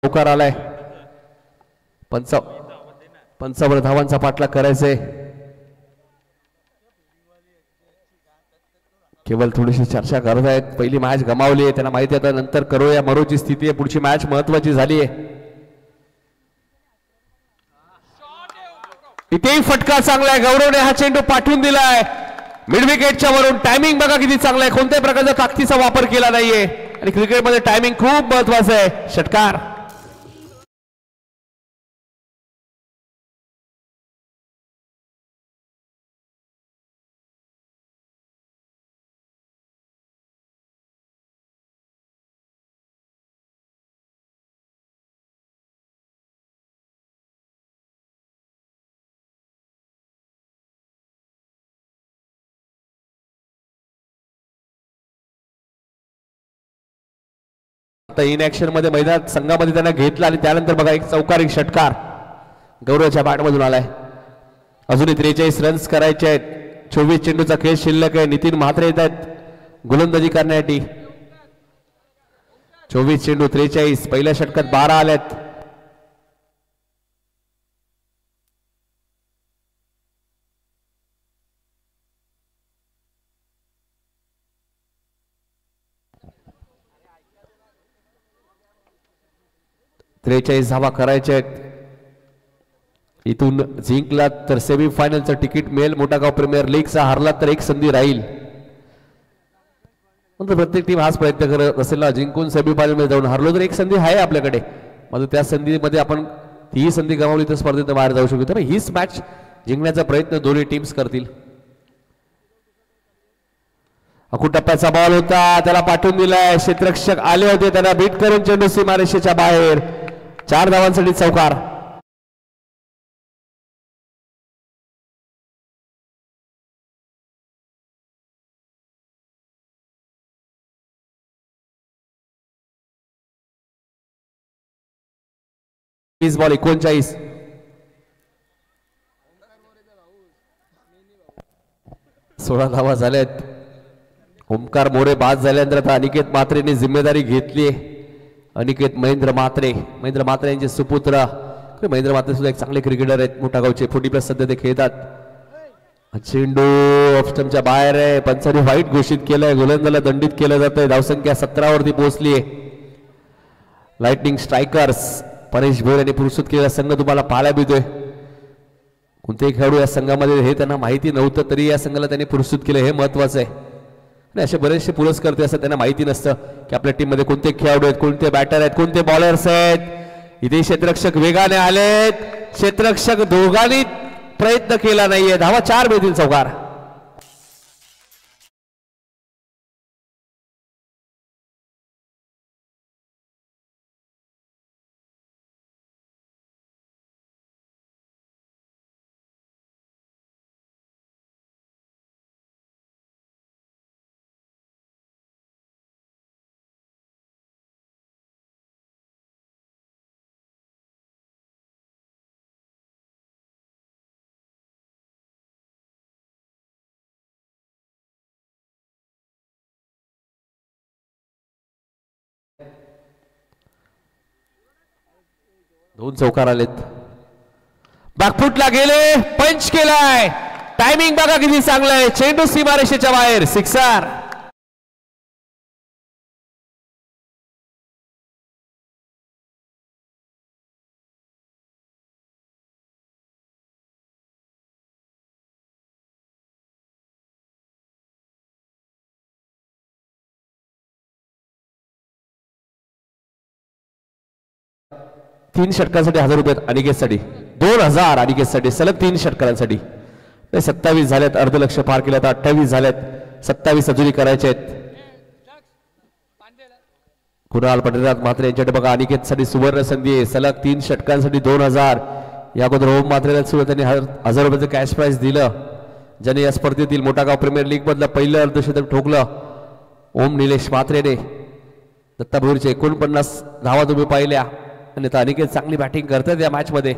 चौकार आलाय. 55 धावांचा पाठलाग करायचंय. केवळ थोडीशी चर्चा करत आहेत. पहिली मॅच गमावली आहे त्यांना माहिती आहे. नंतर करूया मरोची स्थिती आहे. पुढची मॅच महत्वाची झाली आहे. इथेही फटका चांगला आहे. गौरवने हा चेंडू पाठवून दिलाय मिड विकेटच्या वरून. टायमिंग बघा किती चांगला आहे. कोणत्याही प्रकारचा ताकदीचा वापर केला नाहीये आणि क्रिकेटमध्ये टायमिंग खूप महत्वाचं आहे. षटकार. आता इन ऍक्शन मध्ये मैदान संघामध्ये त्यांना घेतला आणि त्यानंतर बघा एक चौकार एक षटकार गौरवच्या बॅट मधून आलाय. अजूनही 43 रन्स करायचे आहेत. 24 चेंडूचा खेळ शिल्लक आहे. नितीन म्हात्रे येत आहेत गोलंदाजी करण्यासाठी. 24 चेंडू 43. पहिल्या षटकात 12 आल्यात. धावा करायच्या आहेत. इथून जिंकला तर सेमीफायनलचं तिकीट मिळेल. मोठागाव प्रीमियर लीगचा हरला तर एक संधी राहील. प्रत्येक टीम हाच प्रयत्न करत असेल ना, जिंकून सेमीफायनल मध्ये जाऊन. हरलो तर एक संधी आहे आपल्याकडे. मग त्या संधीमध्ये आपण ही संधी गमावली तर स्पर्धेत बाहेर जाऊ शकतो. हीच मॅच जिंकण्याचा प्रयत्न दोन्ही टीम्स करतील. अकू टप्प्याचा बॉल होता. त्याला पाठवून दिलाय. क्षेत्ररक्षक आले होते. त्यांना बीट करून चेंडू सीमारेषेच्या बाहेर. 4 धावांसाठी चौकार. बॉल 39. सोळा धावा झाल्यात. ओमकार मोरे बाद झाल्यानंतर आता अनिकेत म्हात्रेने जिम्मेदारी घेतली. अनिकेत महेंद्र म्हात्रे यांचे सुपुत्र. महेंद्र म्हात्रे सुद्धा एक चांगले क्रिकेटर आहेत. मोठा गावचे 40+ सध्या ते खेळतात. चेंडू ऑफस्टमच्या बाहेर आहे. पंचांनी वाईट घोषित केलंय. गोलंदाजाला दंडित केलं जातंय. धावसंख्या 17 वरती पोहोचली आहे. लाइटनिंग स्ट्रायकर्स परेश भोईर यांनी पुरस्कृत केलेला संघ तुम्हाला पाहायला मिळतोय. कोणतेही खेळाडू या संघामध्ये हे त्यांना माहिती नव्हतं तरी या संघाला त्यांनी पुरस्कृत केलं हे महत्वाचं आहे. आणि असे बरेचसे पुरस्कर्ते असतात त्यांना माहिती नसतं की आपल्या टीम मध्ये कोणते खेळाडू आहेत, कोणते बॅटर आहेत, कोणते बॉलर्स आहेत. इथे क्षेत्ररक्षक वेगाने आलेत. क्षेत्ररक्षक दोघांनी प्रयत्न केला नाहीये. धावा 4 मिळतील. चौकार. 2 चौकार आलेत. बॅकफुटला गेले, पंच केलाय. टायमिंग बघा किती चांगलं आहे. चेंडू सीमारेषेच्या बाहेर, सिक्सर. तीन षटकांसाठी 1000 रुपये अनिकेतसाठी. 2000 अनिकेतसाठी सलग 3 षटकांसाठी. 27 झाल्यात, अर्धलक्ष पार केलं तर 28 झाल्यात. 27 अजूनही करायचे आहेत. कुणाल पंढरीनाथ म्हात्रे यांच्याकडे बघा, अनिकेतसाठी सुवर्ण संधी आहे. सलग 3 षटकांसाठी 2000. या अगोदर ओम म्हात्रेला सुद्धा त्यांनी 1000 रुपयाचं कॅश प्राइज दिलं, ज्याने या स्पर्धेतील मोठागाव प्रीमियर लीग मधलं पहिलं अर्धशतक ठोकलं. ओम निलेश म्हात्रेने दत्ता भोईरचे 49 धावा तुम्ही पाहिल्या. आणि आता अनिकेत चांगली बॅटिंग करतात या मॅच मध्ये.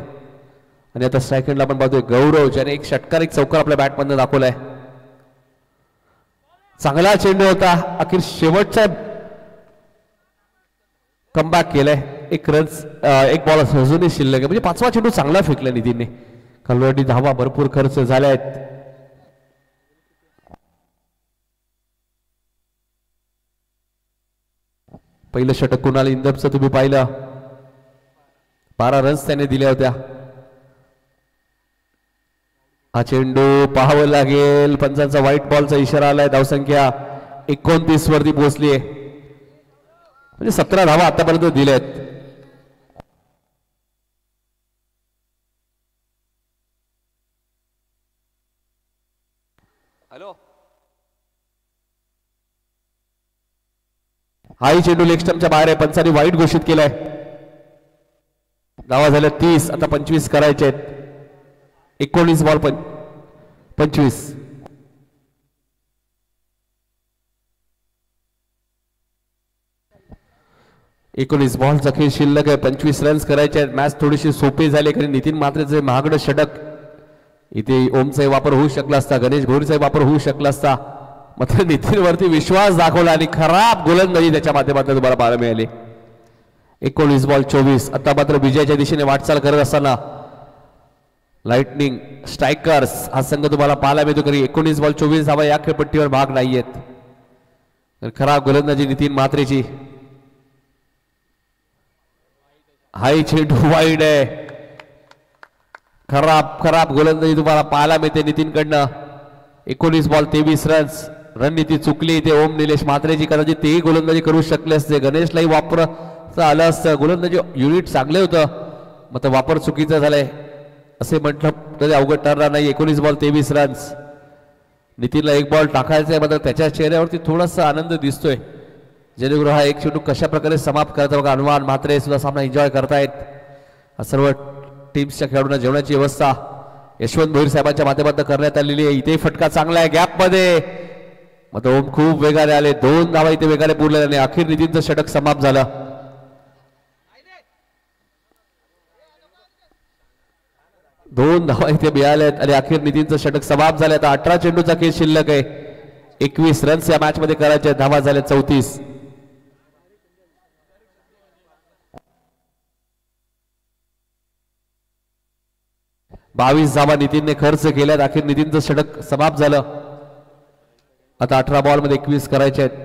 आणि आता स्ट्रायक आपण पाहतोय गौरव, ज्याने एक षटकार एक चौकार आपल्या बॅट मधनं दाखवलाय. चांगला चेंडू होता, अखेर शेवटचा कमबॅक केलाय. एक बॉल अजूनही शिल्लक आहे. म्हणजे 5वा चेंडू चांगला फेकला नितीनने. ऑलरेडी धावा भरपूर खर्च झाल्या आहेत. पहिलं षटक कुणाल इंदपचं तुम्ही पाहिलं, 12 रन्स त्याने दिल्या होत्या. हा चेंडू पाहावं लागेल. पंचांचा व्हाईट बॉलचा इशारा आलाय. धावसंख्या 29 वरती पोहोचली आहे. म्हणजे 17 धावा आतापर्यंत दिल्यात. हॅलो, हाही चेंडू लेग स्टंपच्या बाहेर आहे. पंचांनी वाईट घोषित केलाय. धावा झाल्या 30, आता 25 करायचे आहेत. 19 बॉल 25. एकोणीस बॉलचा खेळ शिल्लक आहे. 25 रन्स करायचे आहेत. मॅच थोडीशी सोपी झाली कारण नितीन म्हात्रेचे महागडं षटक इथे ओमचा वापर होऊ शकला असता, गणेश भोईरचा वापर होऊ शकला असता. मात्र नितीन वरती विश्वास दाखवला आणि खराब गोलंदाजी त्याच्या माध्यमातून तुम्हाला पाहायला मिळाली. 19 बॉल 24. आता मात्र विजयाच्या दिशेने वाटचाल करत असताना लाइटनिंग स्ट्रायकर्स हा संघ तुम्हाला पाहायला मिळतो. तरी 19 बॉल 24 धावा या खेळपट्टीवर भाग नाहीयेत. खराब गोलंदाजी नितीन म्हात्रेची. हाय चेंडू वाईड आहे. खराब गोलंदाजी तुम्हाला पाहायला मिळते नितीनकडनं. 19 बॉल 23 रन्स. रणनीती चुकली इथे ओम निलेश म्हात्रेची. कदाचित तेही गोलंदाजी करू शकले असते. गणेशलाही वापरता आलं असतं. गोलंदाजी युनिट चांगले होतं, मात्र वापर चुकीचा झालाय असे म्हटलं तरी अवघड ठरणार नाही. 19 बॉल 23 रन्स. नितीनला 1 बॉल टाकायचा आहे, मात्र त्याच्या चेहऱ्यावरती थोडासा आनंद दिसतोय, जेणेकरून हा एक चेंडू कशा प्रकारे समाप्त करता बघा. हनुमान म्हात्रे सुद्धा सामना एन्जॉय करतायत. सर्व टीम्सच्या खेळाडूंना जेवणाची व्यवस्था यशवंत भोईर साहेबांच्या माध्यमातून करण्यात आलेली आहे. इथे फटका चांगला आहे गॅप मध्ये, मात्र ओम खूप वेगाने आले. 2 धावा इथे वेगाने पुरले आणि अखेर नितीनचं षटक समाप्त झालं. दोन धावा इथे मिळाल्यात आणि अखेर नितीनचं षटक समाप्त झालं. आता 18 चेंडूचा खेळ शिल्लक आहे. 21 रन्स या मॅच मध्ये करायचे. धावा झाल्या 34. बावीस धावा नितीनने खर्च केल्यात. अखेर नितीनचं षटक समाप्त झालं. आता 18 बॉल मध्ये 21 करायचे आहेत.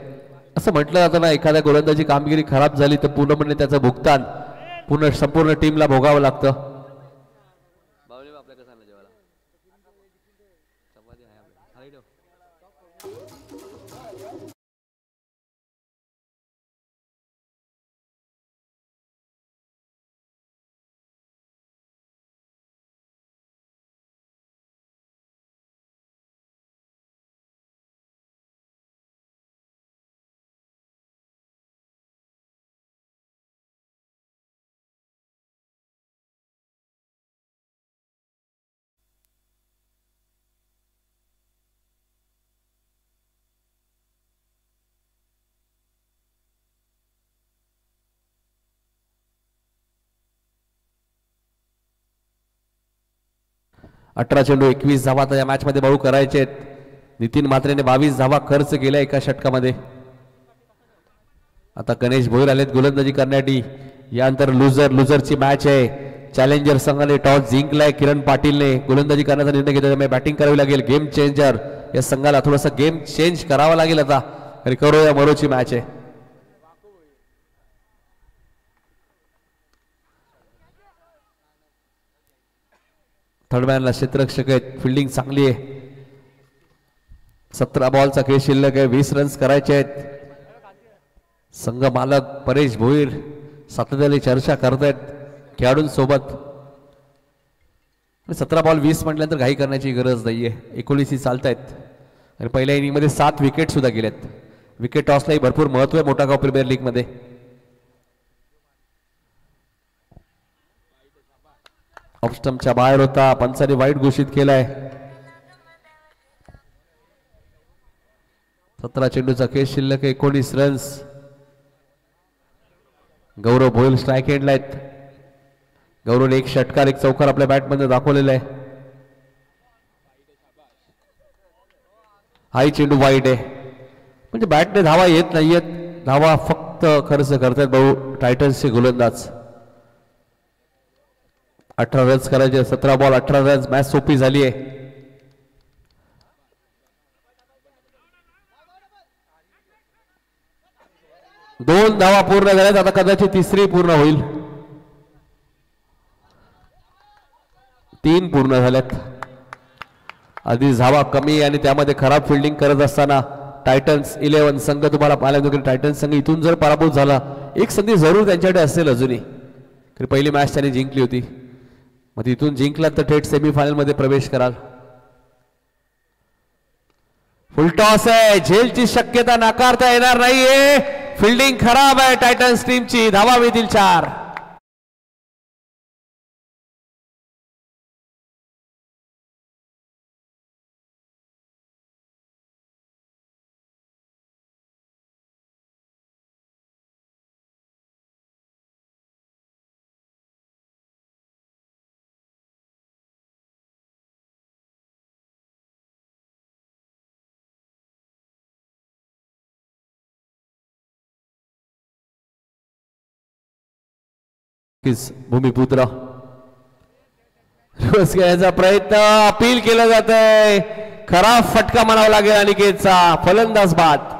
असं म्हटलं जातं ना, एखाद्या गोलंदाजी कामगिरी खराब झाली तर पूर्णपणे त्याचं भुगतान संपूर्ण टीमला भोगावं लागतं. 18 चेंडू 21 धावा या मॅच मध्ये बळू करायचे आहेत. नितीन म्हात्रेने 22 धावा खर्च केल्या एका षटकामध्ये. आता गणेश भोईर आलेत गोलंदाजी करण्यासाठी. यानंतर लुझरची मॅच आहे. चॅलेंजर संघाने टॉस जिंकलाय. किरण पाटीलने गोलंदाजी करण्याचा निर्णय घेतला. त्यामुळे बॅटिंग करावी लागेल. गेम चेंजर या संघाला थोडासा गेम चेंज करावा लागेल. आता करो या मरोची मॅच आहे. थर्डमॅनला क्षेत्ररक्षक आहेत. फिल्डिंग चांगली आहे. 17 बॉलचा खेळ शिल्लक आहे. 20 रन्स करायचे आहेत. संघ मालक परेश भोईर सातत्याने चर्चा करतायत खेळाडूंसोबत. 17 बॉल 20 म्हटल्यानंतर घाई करण्याची गरज नाहीये. 19 चालतायत आणि पहिल्या इनिंगमध्ये 7 विकेट सुद्धा गेल्यात. विकेट टॉसलाही भरपूर महत्व आहे मोठागाव प्रीमियर लीग मध्ये. ऑफस्टम्पच्या बाहेर होता. पंचाने वाईट घोषित केलाय. 17 चेंडूचा खेळ शिल्लक आहे. 19 रन्स. गौरव भोईल स्ट्राईक एंडला आहेत. गौरवने एक षटकार एक चौकार आपल्या बॅटमध्ये दाखवलेला आहे. हाही चेंडू वाईट आहे. म्हणजे बॅटने धावा येत नाहीयेत. धावा फक्त खर्च करतायत भाऊ टायटन्सचे गोलंदाज. 18 रन्स करायचे. 17 बॉल 18 रन्स. मॅच सोपी झाली आहे. दोन धावा पूर्ण झाल्यात. आता कदाचित तिसरी पूर्ण होईल. 3 पूर्ण झाल्यात. आधी धावा कमी आणि त्यामध्ये खराब फिल्डिंग करत असताना टायटन्स 11 संघ तुम्हाला पाहायला मिळतो. टायटन्स संघ इथून जर पराभूत झाला एक संधी जरूर त्यांच्याकडे असेल अजूनही. पहिली मॅच त्यांनी जिंकली होती. मग तिथून जिंकलात तर थेट सेमीफायनल मध्ये प्रवेश कराल. फुलटॉस आहे. झेलची शक्यता नाकारता येणार नाहीये. फिल्डिंग खराब आहे टायटन्स टीमची. धावा मिळतील 4. भूमिपुत्र रिवर्स घ्यायचा प्रयत्न. अपील केलं जात आहे. खराब फटका म्हणावा लागेल अनिकेतचा. फलंदाज बाद.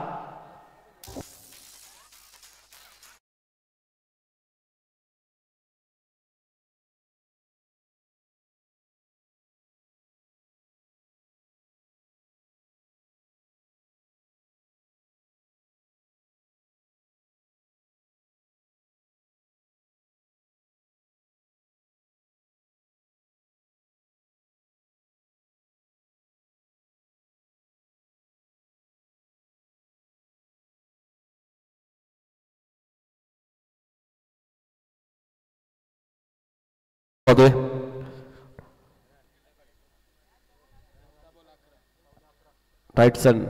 राईटसन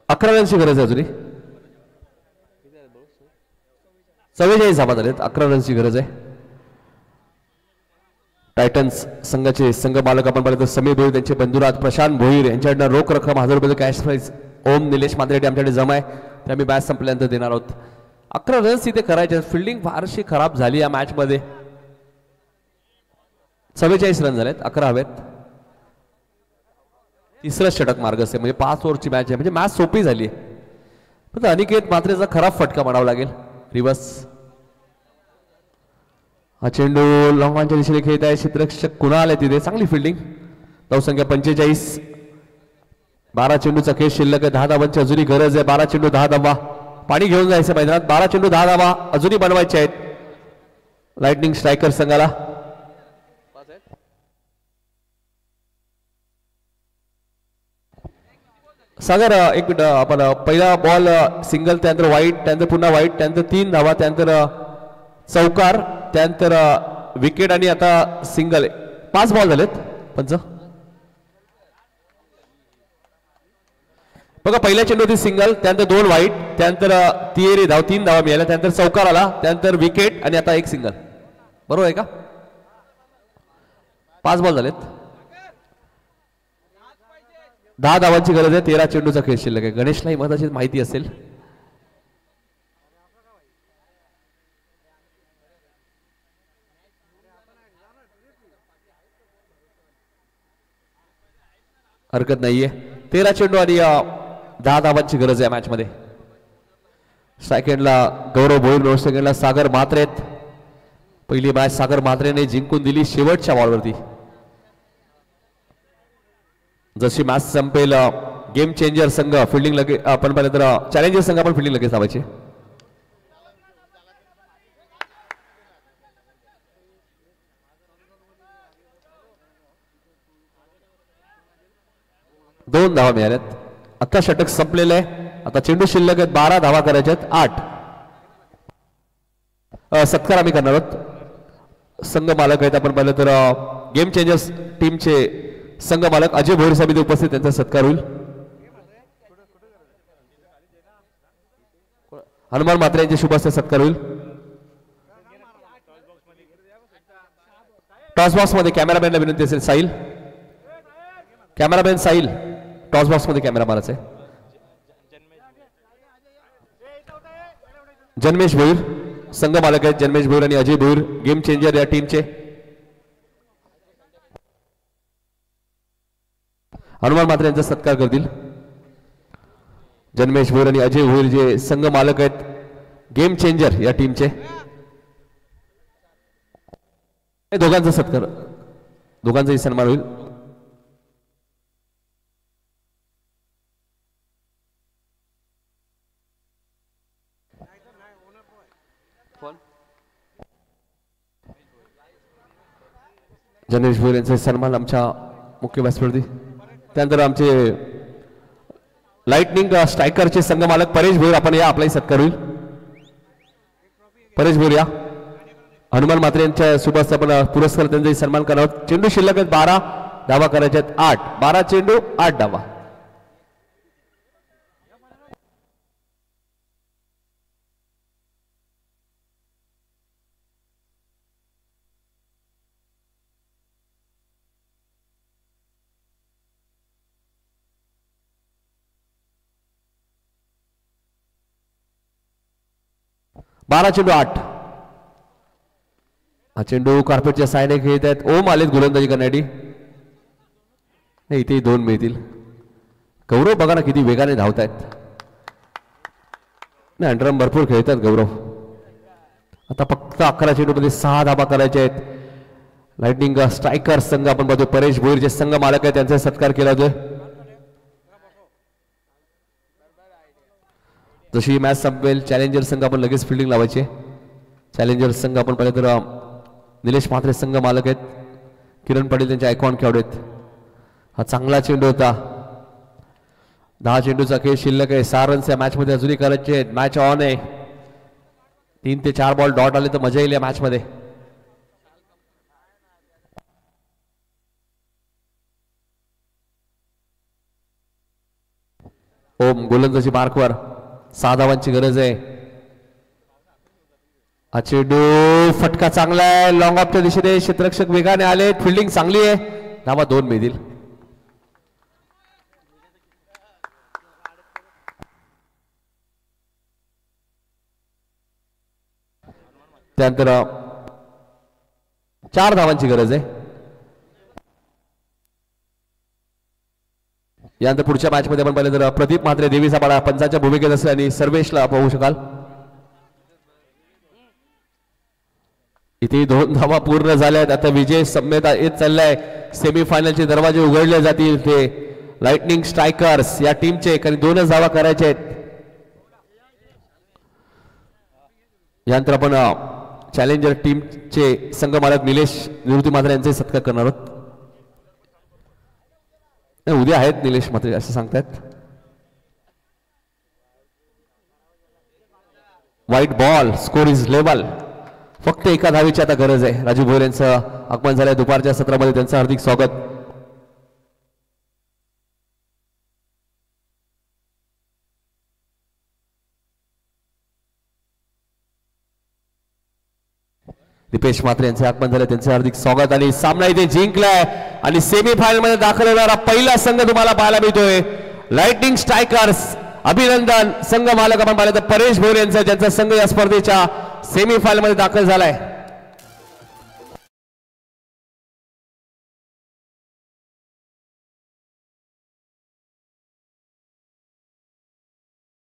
11 रनची गरज आहे अजूनही. 44 धावा झालेत. 11 रनची गरज आहे. टायटन्स संघाचे संघ मालक आपण पाहिलं तर समीर भोईर, त्यांचे बंधुराज प्रशांत भोईर यांच्याकडनं रोख रक्कम 1000 रुपये कॅश प्राइज ओम निलेश मांद्रेटे आमच्याकडे जमा आहे. ते आम्ही मॅच संपल्यानंतर देणार आहोत. 11 रन्स इथे करायचे. फिल्डिंग फारशी खराब झाली या मॅच मध्ये. 44 रन झालेत. 11 हवेत. तिसरं षटक मार्ग असते. म्हणजे 5 ओव्हरची मॅच आहे. म्हणजे मॅच सोपी झाली आहे. पण अनिकेत मात्रेचा खराब फटका म्हणावा लागेल. रिवर्स. हा चेंडू लॉंगॉनच्या दिशेने खेळत आहे. क्षेत्ररक्षक कुणाल आहे तिथे. चांगली फिल्डिंग. धावसंख्या 45. 12 चेंडूचा खेळ शिल्लक आहे. 10 धावांची अजूनही गरज आहे. 12 चेंडू 10 धावा. पाणी घेऊन जायचं मैदानात. 12 चेंडू 10 धावा अजूनही बनवायचे आहेत लाइटनिंग स्ट्रायकर संघाला. सागर एक मिनिट. आपण पहिला बॉल सिंगल, त्यानंतर वाईट, त्यानंतर पुन्हा वाईट, त्यानंतर 3 धावा, त्यानंतर चौकार, त्यानंतर विकेट आणि आता सिंगल. 5 बॉल झालेत. पंच बघा. पहिल्या चेंडूवरती सिंगल, त्यानंतर 2 वाईट, त्यानंतर तिहेरी धाव, 3 धावा मिळाल्या, त्यानंतर चौकार आला, त्यानंतर विकेट आणि आता 1 सिंगल. बरोबर आहे का? 5 बॉल झालेत. 10 धावांची गरज आहे. 13 चेंडूचा खेळ शिल्लक आहे. गणेशलाही मधाची माहिती असेल. हरकत नाहीये. 13 चेंडू आणि 10 धावांची गरज आहे मॅच मध्ये. सेकंडला गौरव भोईर, सेकंडला सागर म्हात्रे. पहिली मॅच सागर म्हात्रेने जिंकून दिली शेवटच्या बॉलवरती. जशी मॅच संपेल गेम चेंजर संघ फिल्डिंग लगेच आपण पाहिलं तर चॅलेंजर संघ आपण फिल्डिंग लगेच लावायची. दोन धावा मिळाल्यात. आता षटक संपलेलं आहे. आता चेंडू शिल्लक आहेत. 12 धावा करायच्या आहेत. 8. सत्कार आम्ही करणार आहोत. संघ मालक आहेत आपण पाहिलं तर गेम चेंजर्स टीमचे संघ मालक अजय भोईर साहेब इथे उपस्थित, त्यांचा सत्कार होईल. हनुमान म्हात्रे यांचे शुभ हस्ते सत्कार होईल. टॉस बॉक्स मध्ये कॅमेरामॅनला विनंती असेल. Sahil, cameraman Sahil, toss box मध्ये कॅमेरा मारायचा आहे. जन्मेश भोईर संघ मालक आहेत. जन्मेश भोईर आणि अजय भोईर गेम चेंजर या टीमचे. हनुमान म्हात्रे यांचा सत्कार करतील. जन्मेश भोईर आणि अजय भोईर जे संघ मालक आहेत गेम चेंजर या टीमचे, दोघांचा सत्कार, दोघांचाही सन्मान होईल. जन्मेश भोईर यांचा सन्मान आमच्या मुख्य व्यासपीठावरती. त्यानंतर आमचे लाइटनिंग स्ट्रायकरचे संघ मालक परेश भोईर, आपण या, आपलाही सत्कार होईल. परेश भोईर या. हनुमान म्हात्रे यांच्या शुभ हस्ते आपण पुरस्कार त्यांचाही सन्मान करणार आहोत. चेंडू शिल्लक आहेत 12 धावा करायच्या आहेत. 8. 12 चेंडू 8 धावा. बारा चेंडू 8. हा चेंडू कार्पेटच्या सायने खेळत आहेत. ओम आलेत गोलंदाजी करण्यासाठी. नाही, इथे 2 मिळतील. गौरव बघा ना किती वेगाने धावत आहेत. नाही, अंडरम भरपूर खेळतात गौरव. आता फक्त 11 चेंडू मध्ये 6 धाबा करायचे आहेत. लाइटनिंग स्ट्रायकर संघ आपण बघतो परेश भोईर जे संघ मालक आहेत त्यांचा सत्कार केला जातोय. जशी मॅच संपेल चॅलेंजर संघ आपण लगेच फिल्डिंग लावायचे. चॅलेंजर संघ आपण पाहिलं तर निलेश म्हात्रे संघ मालक आहेत. किरण पाटील त्यांचे आयकॉन खेळाडू आहेत. हा चांगला चेंडू होता. 10 चेंडूचा खेळ शिल्लक आहे. 6 रन्स या मॅच मध्ये अजूनही करायचे आहेत. मॅच ऑन आहे. 3 ते 4 बॉल डॉट आले तर मजा येईल या मॅच मध्ये. ओम गोलंदाजी मार्कवर. 6 धावांची गरज आहे. हा चेंडू फटका चांगला आहे. लॉंग ऑफच्या दिशेने क्षेत्ररक्षक वेगाने आले. फिल्डिंग चांगली आहे. धावा 2 मिळतील. त्यानंतर 4 धावांची गरज आहे. यानंतर पुढच्या मॅच मध्ये आपण पाहिलं तर प्रदीप म्हात्रे देवी सापाडा पंचाच्या भूमिकेत असेल आणि सर्वेशला पाहू शकाल. इथे 2 धावा पूर्ण झाल्या आहेत. आता विजय सम्यता येत चाललाय. सेमीफायनलचे दरवाजे उघडले जातील. ते लाइटनिंग स्ट्रायकर्स या टीमचे कारण 2च धावा करायचे आहेत. यानंतर आपण चॅलेंजर टीमचे संघ मालक निलेश निवृत्ती म्हात्रे यांचे सत्कार करणार आहोत. उद्या आहेत निलेश म्हात्रे असं सांगतात. White ball, score is level. फक्त 1 धावेची आता गरज आहे. राजू भोईर यांचं आगमन झालंय दुपारच्या सत्रामध्ये. त्यांचं हार्दिक स्वागत. दीपेश म्हात्रे यांचे आगमन झाले, त्यांचे हार्दिक स्वागत. आणि सामना इथे जिंकलाय आणि सेमीफायनल मध्ये दाखल होणारा पहिला संघ तुम्हाला पाहायला मिळतोय लाइटनिंग स्ट्रायकर्स. अभिनंदन. संघ मालक आपण पाहिलं तर परेश भोर यांचा, ज्यांचा संघ या स्पर्धेच्या सेमीफायनल मध्ये दाखल झालाय.